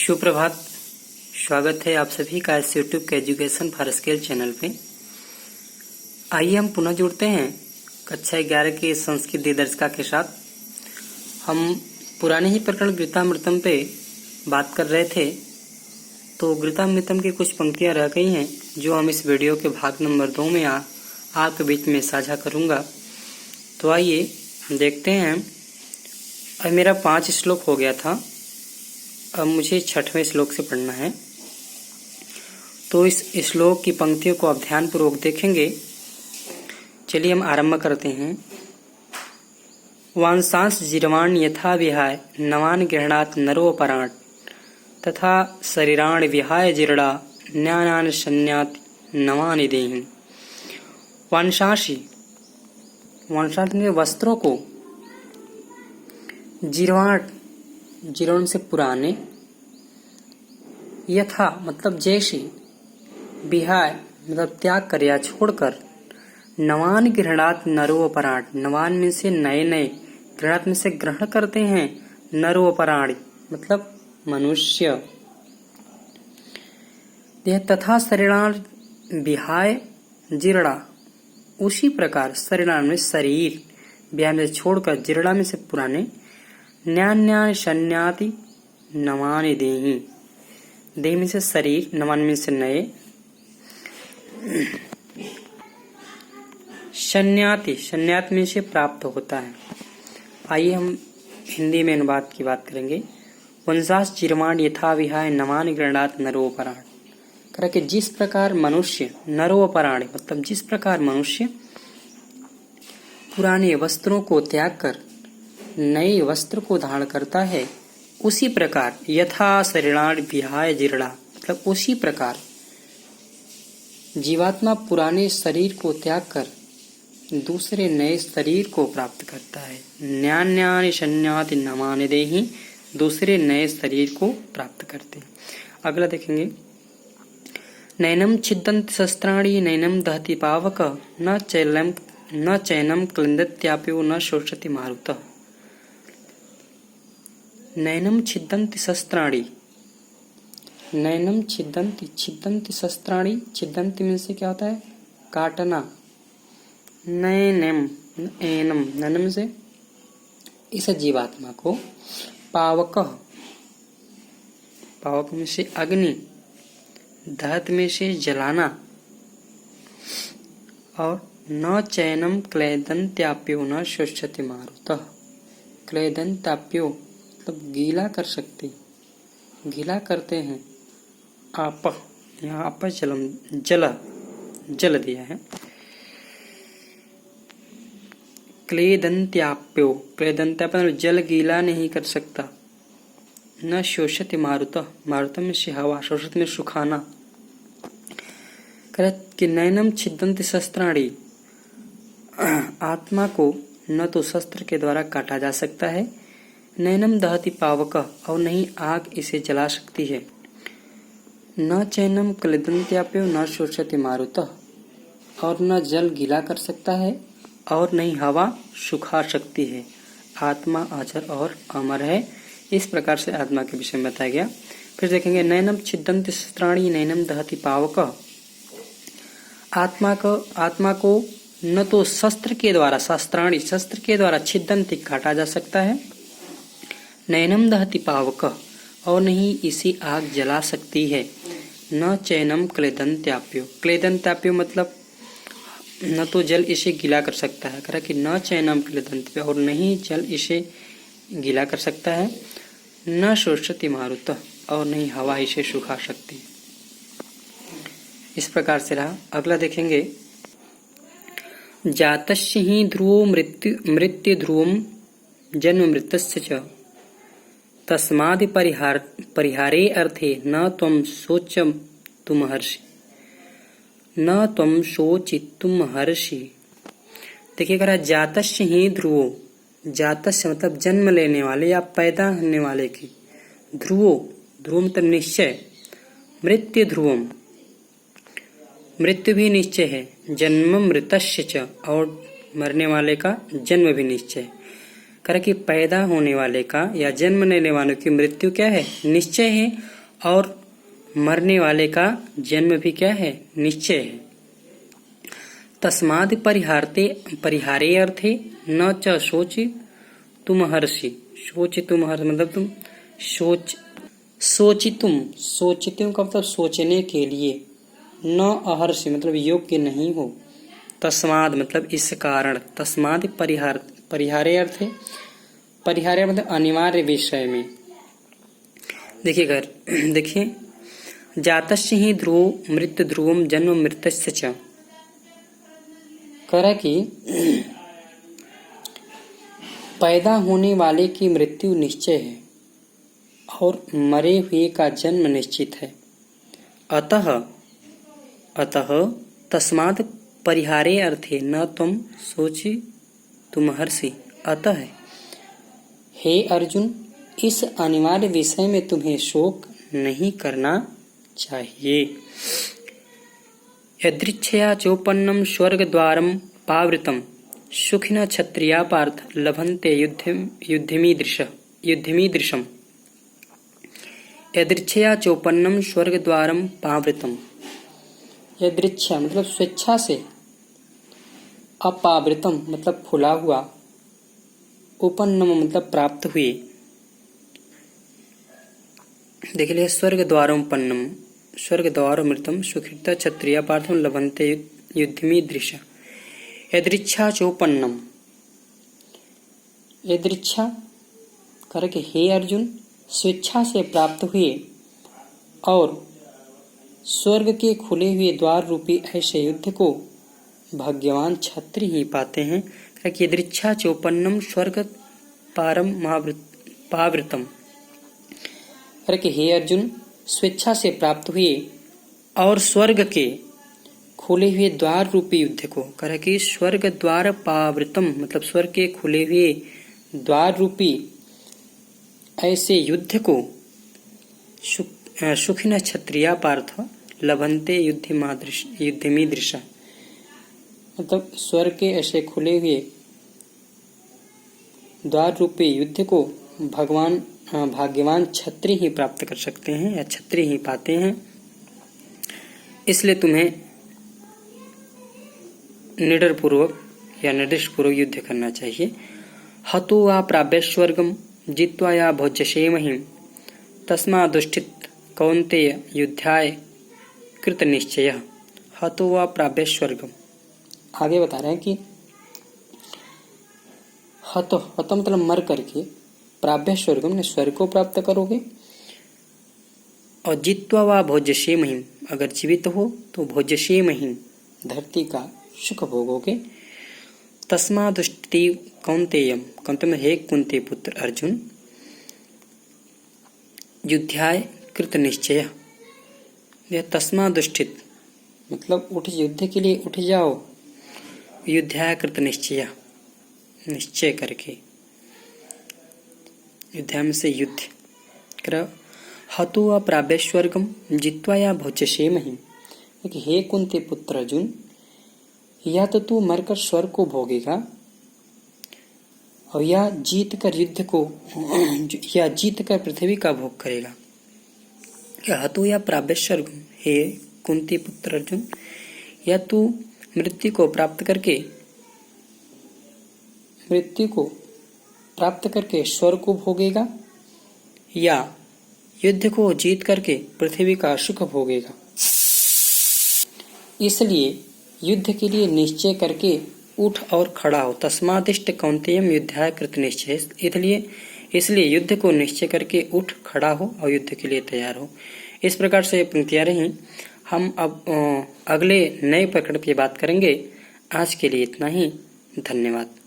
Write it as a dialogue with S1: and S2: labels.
S1: सुप्रभात। स्वागत है आप सभी का इस यूट्यूब के एजुकेशन फॉर स्केल चैनल पे। आइए हम पुनः जुड़ते हैं कक्षा 11 की संस्कृत दर्शिका के साथ। हम पुराने ही प्रकरण गीतामृतम पे बात कर रहे थे, तो गीतामृतम की कुछ पंक्तियां रह गई हैं जो हम इस वीडियो के भाग नंबर 2 में आपके बीच में साझा करूंगा। तो आइए देखते हैं। अब मेरा 5 श्लोक हो गया था, अब मुझे 6वें श्लोक से पढ़ना है। तो इस श्लोक की पंक्तियों को आप ध्यानपूर्वक देखेंगे। चलिए हम आरंभ करते हैं। वांसांश जिरवाण यथा विहाय नवान गृहणात नरोपराण तथा शरीराण विहाय जिरड़ा न्यानान संन्यात नवानि देहि। वांसांशी वस्त्रों को, जीर्ण से पुराने, यथा मतलब जैसे, विहाय मतलब त्याग कर या छोड़कर, नवान गृहणात नरोपराण, नवान में से नए नए, गृहणात में से ग्रहण करते हैं, नरोपराण मतलब मनुष्य। तथा शरीराण विहाय जीर्णा, उसी प्रकार शरीराण में शरीर, विहाय में से छोड़कर, जीर्णा में से पुराने, न्यान्यान संन्याति नवानि देहि, देह में से शरीर, नवान में से नए, संन्यात में से प्राप्त होता है। आइए हम हिंदी में अनुवाद की बात करेंगे। वंशास चिरवाण यथा विहाय नवान गृहणात नरोपराण, कि जिस प्रकार मनुष्य, नरोपराण मतलब जिस प्रकार मनुष्य पुराने वस्त्रों को त्याग कर नए वस्त्र को धारण करता है, उसी प्रकार यथा शरीराण विहाय जीर्णा मतलब उसी प्रकार जीवात्मा पुराने शरीर को त्याग कर दूसरे नए शरीर को प्राप्त करता है। न्यान्यानि संन्याति नवानि देहि, दूसरे नए शरीर को प्राप्त करते हैं। अगला देखेंगे। नैनम छिद्दन्ति शस्त्राणि नैनम दहति पावक न चैनम क्लिन्दत्याप्यो न शोषति मारुतः। नैनम छिद्दन्ति शस्त्राणि, नैनम छिद्दन्ति शस्त्राणि, छिद्दन्ति में से क्या होता है? काटना। नैनम से इस जीवात्मा को, पावक में से अग्नि, दहत में से जलाना, और न चैनम क्लेदन्त्याप्यो न शोषति मारुतः। क्लेदन्त्याप्यो मतलब गीला कर सकते, गीला करते हैं। आप, यहाँ आप जल दिया है। क्लेदन्त्याप्यो, क्लेदन्त्याप्यो जल गीला नहीं कर सकता। न शोषति मारुतः, मारुतः में से हवा, शोषित में सुखाना। कि नैनम छिद्दन्ति शस्त्राणि, आत्मा को न तो शस्त्र के द्वारा काटा जा सकता है, नैनम दहति पावक और नहीं आग इसे जला सकती है, न चैनम क्लिदन्त्याप्यो न शोषति मारुतः और न जल गीला कर सकता है और नहीं हवा सुखा सकती है। आत्मा अजर और अमर है। इस प्रकार से आत्मा के विषय में बताया गया। फिर देखेंगे। नैनम छिद्दन्ति शस्त्राणि नैनम दहति पावक, आत्मा को न तो शस्त्र के द्वारा, शस्त्र के द्वारा छिद्दन्ति काटा जा सकता है, नैनम दहति पावक और नहीं इसी आग जला सकती है, न चैनम क्लेदन्त्याप्यो, क्लेदन्त्याप्यो मतलब न तो जल इसे गीला कर सकता है, करा कि न चैनम क्लेदन्त्याप्यो और नहीं जल इसे गीला कर सकता है, न शोषति मारुतः और नहीं हवा इसे सुखा सकती है। इस प्रकार से रहा। अगला देखेंगे। जातस्य हि ध्रुवो मृत्यु ध्रुवम जन्म मृतस्य च तस्मादि परिहारे अर्थे न त्वं शोचितुम हर्षि। देखिएगा। जातस्य हि ध्रुवो, जातस्य मतलब जन्म लेने वाले या पैदा होने वाले की, ध्रुव मतलब निश्चय, मृत्यु ध्रुवम मृत्यु भी निश्चय है, जन्म मृतस्य च और मरने वाले का जन्म भी निश्चय। कि पैदा होने वाले का या जन्म लेने वालों की मृत्यु क्या है? निश्चय है। और मरने वाले का जन्म भी क्या है, निश्चय है। तस्माद् परिहारे अर्थे न च शोचि तुम हर्षि। शोचि तुम हर्ष मतलब तुम सोचितुम का मतलब सोचने के लिए, न अहर्षि मतलब योग्य नहीं हो। तस्माद मतलब इस कारण, तस्माद परिहारे अर्थ है, परिहारे मतलब अनिवार्य विषय में। देखिए जातस्य ही ध्रुव मृत्यु ध्रुवम जन्म मृतस्य च, कह रहा कि पैदा होने वाले की मृत्यु निश्चय है और मरे हुए का जन्म निश्चित है। अतः तस्मात् परिहारे अर्थे न तुम सोचि तुम हर्षि। अतः हे अर्जुन, इस अनिवार्य विषय में तुम्हें शोक नहीं करना चाहिए। यदृच्छया चोपन्नम स्वर्गद्वारम पावृतम सुखिनः क्षत्रिया पार्थ लभन्ते युद्धमीदृशम्। यदृच्छया चोपन्नम स्वर्गद्वारम पावृतम, यदृच्छा मतलब स्वेच्छा से, अपावृतम मतलब खुला हुआ, उपन्नम मतलब प्राप्त हुए। देख लिया स्वर्गद्वारम पन्नम, स्वर्गद्वारमृतम सुखित क्षत्रिय पार्थम लभन्ते युद्धमीदृश। यदृच्छा चोपन्नम, यदृच्छा करके हे अर्जुन स्वेच्छा से प्राप्त हुए और स्वर्ग के खुले हुए द्वार रूपी ऐसे युद्ध को भाग्यवान क्षत्रिय ही पाते हैं। कि यदृच्छा चोपन्नम स्वर्ग पारम पावृतम, करके हे अर्जुन स्वेच्छा से प्राप्त हुए और स्वर्ग के खुले हुए द्वार रूपी युद्ध को, कह कि स्वर्ग द्वार पावृतम मतलब स्वर्ग के खुले हुए द्वार रूपी ऐसे युद्ध को सुखिन क्षत्रिया पार्थ लभन्ते युद्धमीदृश, मतलब स्वर्ग के ऐसे खुले हुए द्वार रूपी युद्ध को भाग्यवान क्षत्रिय ही प्राप्त कर सकते हैं या क्षत्रिय ही पाते हैं। इसलिए तुम्हें निडर पूर्वक या निर्दिष्ट पूर्वक युद्ध करना चाहिए। हतो वा प्राप्य स्वर्गम जित्वा या भोज्यसे महिम तस्मादुष्ठित कौन्तेय युद्धाय कृत निश्चयः। हतो वा प्राप्य स्वर्गम, आगे बता रहे हैं कि हतो मतलब मर करके, प्राप्य स्वर्गम ने स्वर्ग को प्राप्त करोगे, और जित्वा वा भोज्यसे महिम अगर जीवित हो तो भोज्यसे महिम धरती का सुख भोगोगे। तस्मादुष्टि कौन्तेयम, कौन्तेय हे कुंती पुत्र अर्जुन, युद्धाय कृत निश्चय। तस्मादुष्ठित मतलब उठ, युद्ध के लिए उठ जाओ, युद्धाय कृत निश्चय निश्चय करके, युद्ध से युद्ध कर। हतो वा प्राप्य स्वर्गम जित्वा या भोज्यसे महिम, हे कुंती पुत्र अर्जुन, या तो तू मरकर स्वर्ग को भोगेगा और या जीत कर युद्ध को या जीत कर पृथ्वी का भोग करेगा। हतो या प्राप्य स्वर्गम, हे कुंती पुत्र अर्जुन, या तू मृत्यु को प्राप्त करके स्वर्ग को भोगेगा या युद्ध को जीत करके पृथ्वी का सुख भोगेगा। इसलिए युद्ध के लिए निश्चय करके उठ और खड़ा हो। तस्मादिष्ट कौन्तेयम युद्धाय कृत निश्चय, इसलिए युद्ध को निश्चय करके उठ खड़ा हो और युद्ध के लिए तैयार हो। इस प्रकार से पंक्तियां रही। हम अब अगले नए प्रकरण की बात करेंगे। आज के लिए इतना ही, धन्यवाद।